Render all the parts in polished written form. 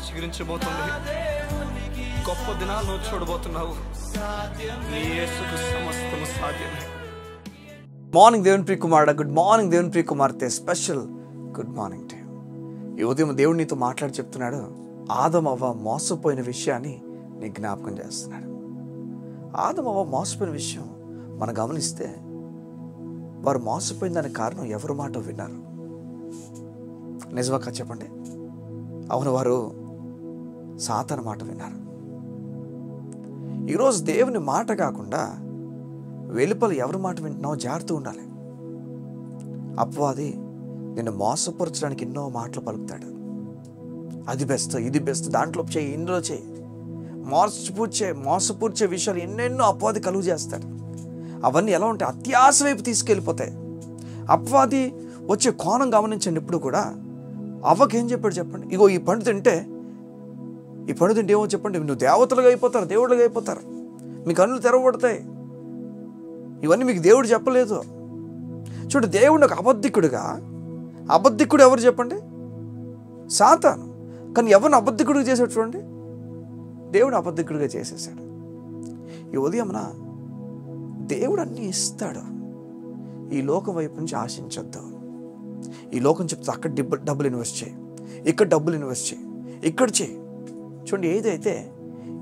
చిగురించబోతుంది. గొప్ప దినాలను చూడబోతున్నావు. నీ యేసుకు సమస్తము సాధ్యమే. మార్నింగ్ దేవుని ప్రియ కుమారుడా, గుడ్ మార్నింగ్ దేవుని ప్రియ కుమార్తె, special good morning to you. ఈ ఉదయం దేవుడు నీతో మాట్లాడి చెప్తున్నాడు, ఆదము అవ్వ మోసపోయిన విషయాన్ని నీకు జ్ఞాపకం చేస్తున్నాడు. ఆదము అవ్వ మోసపోయిన విషయం మనం గమనిస్తే, వారు మోసపోయిన దానికి కారణం ఎవరి మాట విన్నారు? నిజమా చెప్పండి? అవును, వారు సాతాను మాట విన్నారు. ఈరోజు దేవుని మాట కాకుండా వెలుపల ఎవరి మాట వింటున్నావో జాగ్రత్తగా ఉండాలి. అపవాది నిన్ను మోసపరచడానికి ఎన్నో మాటలు పలుకుతాడు. అది బెస్ట్, ఇది బెస్ట్, దాంట్లో చేయి, ఇందులో చేయి, మోసపూర్చే విషయాలు ఎన్నెన్నో అపవాది కలుగు చేస్తాడు. అవన్నీ ఎలా ఉంటాయి? అత్యాశ వైపు తీసుకెళ్ళిపోతాయి. అపవాది వచ్చే కోణం గమనించండి. ఇప్పుడు కూడా అవ్వకేం చెప్పాడు చెప్పండి? ఇగో ఈ పండు తింటే ఏమో చెప్పండి, నువ్వు దేవతలుగా అయిపోతారు, దేవుళ్ళుగా అయిపోతారు, మీ కన్నులు తెరవబడతాయి. ఇవన్నీ మీకు దేవుడు చెప్పలేదు. చూడు, దేవుడు ఒక అబద్ధికుడు ఎవరు చెప్పండి? సాతాను. కానీ ఎవరిని అబద్ధికుడిగా చేశాడు చూడండి, దేవుడు అబద్ధికుడిగా చేసేసాడు. ఈ ఉదయమున దేవుడు అన్నీ ఇస్తాడు. ఈ లోకం వైపు నుంచి ఆశించొద్దు. ఈ లోకం చెప్తే అక్కడ డబ్బులు ఇన్వెస్ట్ చేయి, ఇక్కడ డబ్బులు ఇన్వెస్ట్ చేయి, ఇక్కడ చేయి. చూడండి, ఏదైతే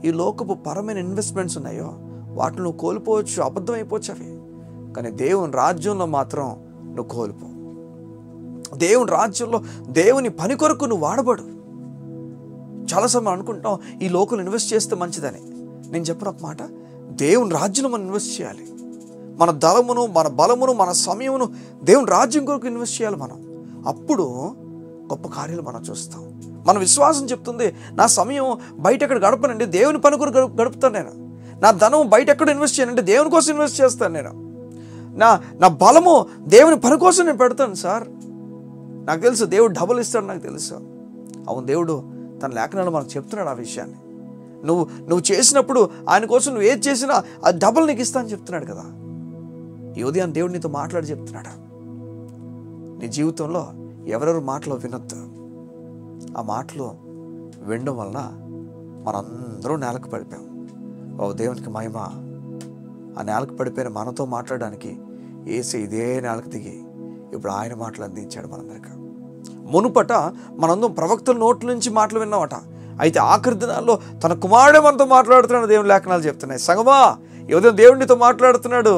ఈ లోకపు పరమైన ఇన్వెస్ట్మెంట్స్ ఉన్నాయో వాటిని నువ్వు కోల్పోవచ్చు, అబద్ధం అయిపోవచ్చు అవి. కానీ దేవుని రాజ్యంలో మాత్రం నువ్వు కోల్పో. దేవుని రాజ్యంలో దేవుని పని కొరకు నువ్వు వాడబడు. చాలాసార్లు అనుకుంటాం ఈ లోకం ఇన్వెస్ట్ చేస్తే మంచిదని. నేను చెప్పిన ఒక మాట, దేవుని రాజ్యంలో మనం ఇన్వెస్ట్ చేయాలి. మన ధనమును, మన బలమును, మన సమయమును దేవుని రాజ్యం కొరకు ఇన్వెస్ట్ చేయాలి మనం. అప్పుడు గొప్ప కార్యాలు మనం చూస్తాం. మన విశ్వాసం చెప్తుంది, నా సమయం బయట ఎక్కడ గడపనండి, దేవుని పని కొరకు గడుపుతాను నేను. నా ధనం బయట ఎక్కడ ఇన్వెస్ట్ చేయనంటే దేవుని కోసం ఇన్వెస్ట్ చేస్తాను నేను. నా బలము దేవుని పని కోసం నేను పెడతాను సార్. నాకు తెలుసు దేవుడు డబుల్ ఇస్తాడు, నాకు తెలుసు. అవును, దేవుడు తన లేఖనాలు మనకు చెప్తున్నాడు ఆ విషయాన్ని. నువ్వు చేసినప్పుడు ఆయన కోసం నువ్వు ఏది చేసినా అది డబుల్ నీకు ఇస్తా అని చెప్తున్నాడు కదా. ఈ ఉదయం దేవుడు నీతో మాట్లాడి చెప్తున్నాడు, నీ జీవితంలో ఎవరెవరు మాటలు వినొద్దు. ఆ మాటలు వినడం వలన మనందరూ నేలకు పడిపోయాం. ఓ దేవునికి మహిమ. ఆ నేలకు పడిపోయిన మనతో మాట్లాడడానికి యేసు ఇదే నేలకు దిగి ఇప్పుడు ఆయన మాటలు అందించాడు మనందరికీ. మునుపట మనందరం ప్రవక్తల నోట్ల నుంచి మాటలు విన్నామట. అయితే ఆఖరి దినాల్లో తన కుమారుడే మనతో మాట్లాడుతున్నాడు. దేవుని లేఖనాలు చెప్తున్నాయి. సంగమా, ఈ ఉదయం దేవుడు నీతో మాట్లాడుతున్నాడు.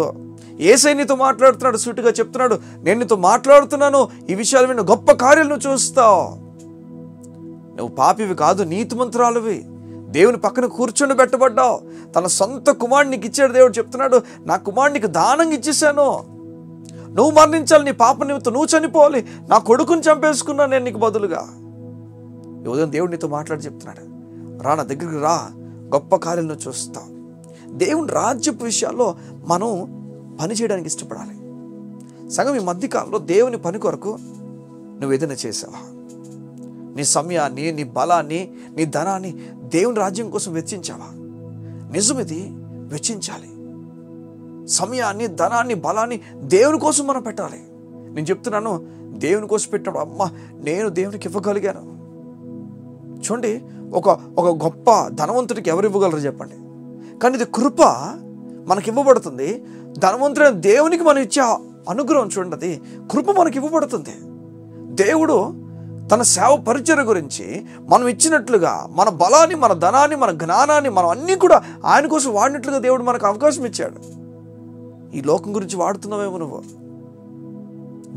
యేసయ్య నీతో మాట్లాడుతున్నాడు. సూటిగా చెప్తున్నాడు, నేను నీతో మాట్లాడుతున్నాను. ఈ విషయాలు విన్న గొప్ప కార్యాలు నువ్వు చూస్తావు. నువ్వు పాపివి కాదు, నీతిమంతురాలువి. దేవుని పక్కన కూర్చొని పెట్టబడ్డావు. తన సొంత కుమారుడిని నీకు ఇచ్చాడు. దేవుడు చెప్తున్నాడు, నా కుమారుడికి దానంగా ఇచ్చేసాను. నువ్వు మరణించాలి, నీ పాప నిమిత్తం నువ్వు చనిపోవాలి, నా కొడుకుని చంపేసుకున్నాను నేను నీకు బదులుగా. ఈ ఉదయం దేవుడు నీతో మాట్లాడి చెప్తున్నాడు, రా, నా దగ్గరికి రా, గొప్ప కార్యాలు నువ్వు చూస్తావు. దేవుని రాజ్యపు విషయాల్లో మనం పని చేయడానికి ఇష్టపడాలి. సగం ఈ మధ్యకాలంలో దేవుని పని కొరకు నువ్వు ఏదైనా చేసావా? నీ సమయాన్ని, నీ బలాన్ని, నీ ధనాన్ని దేవుని రాజ్యం కోసం వెచ్చించావా? నిజమిది, వెచ్చించాలి. సమయాన్ని, ధనాన్ని, బలాన్ని దేవుని కోసం మనం పెట్టాలి. నేను చెప్తున్నాను, దేవుని కోసం పెట్టినప్పుడు అమ్మ నేను దేవునికి ఇవ్వగలిగాను. చూడండి, ఒక గొప్ప ధనవంతుడికి ఎవరు ఇవ్వగలరు చెప్పండి? కానీ ఇది కృప మనకి ఇవ్వబడుతుంది. ధనవంతుడైన దేవునికి మనం ఇచ్చే అనుగ్రహం చూడండి, అది కృప మనకి ఇవ్వబడుతుంది. దేవుడు తన సేవ పరిచర్య గురించి మనం ఇచ్చినట్లుగా మన బలాన్ని, మన ధనాన్ని, మన జ్ఞానాన్ని మనం అన్నీ కూడా ఆయన కోసం వాడినట్లుగా దేవుడు మనకు అవకాశం ఇచ్చాడు. ఈ లోకం గురించి వాడుతున్నావేమో, నువ్వు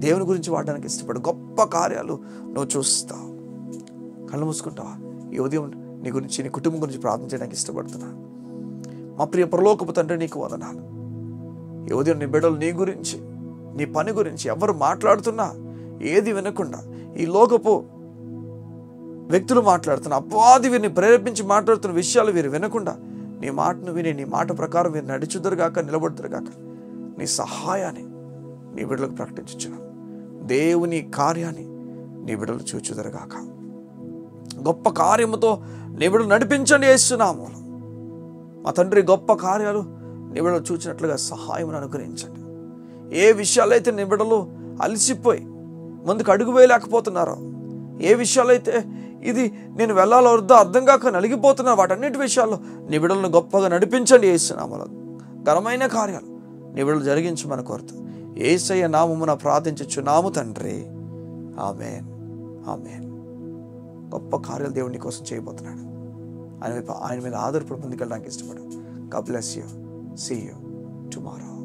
దేవుని గురించి వాడడానికి ఇష్టపడు. గొప్ప కార్యాలు నువ్వు చూస్తావు. కళ్ళు మూసుకుంటావా? ఈ ఉదయం నీ గురించి, నీ కుటుంబం గురించి ప్రార్థన చేయడానికి ఇష్టపడుతున్నా. మా ప్రియ పరలోకపు తండ్రి, నీకు వందనాలు. ఈ ఉదయం నీ బిడ్డలు నీ గురించి, నీ పని గురించి ఎవరు మాట్లాడుతున్నా ఏది వినకుండా, ఈ లోకపు వ్యక్తులు మాట్లాడుతున్న అపవాది వీరిని ప్రేరేపించి మాట్లాడుతున్న విషయాలు వీరు వినకుండా నీ మాటను విని నీ మాట ప్రకారం వీరు నడుచుదురుగాక, నిలబడుదురుగాక. నీ సహాయాన్ని నీ బిడ్డలకు ప్రకటించుచున్నాను. దేవుని కార్యాన్ని నీ బిడ్డలు చూచుదురుగాక. గొప్ప కార్యముతో నీ బిడ్డలు నడిపించండి యేసునామములో. మా తండ్రి, గొప్ప కార్యాలు నీ బిడ్డలు చూచినట్లుగా సహాయమును అనుగ్రహించండి. ఏ విషయాలైతే నీ బిడ్డలు అలసిపోయి ముందుకు అడుగు వేయలేకపోతున్నారో, ఏ విషయాలైతే ఇది నేను వెళ్ళాలో వద్దో అర్థం కాక నలిగిపోతున్నా, వాటన్నిటి విషయాల్లో నీ బిడ్డలను గొప్పగా నడిపించండి యేసునామములో. ఘనమైన కార్యాలు నీ బిడ్డలు జరిగించమని కోరుతూ యేసయ్య నామమున ప్రార్థించుచున్నాము తండ్రి. ఆమేన్, ఆమేన్. గొప్ప కార్యాలు దేవుడి కోసం చేయబోతున్నాడు. ఆయన మీద ఆధారపడి ముందుకెళ్ళడానికి ఇష్టపడు. God bless you. See you tomorrow.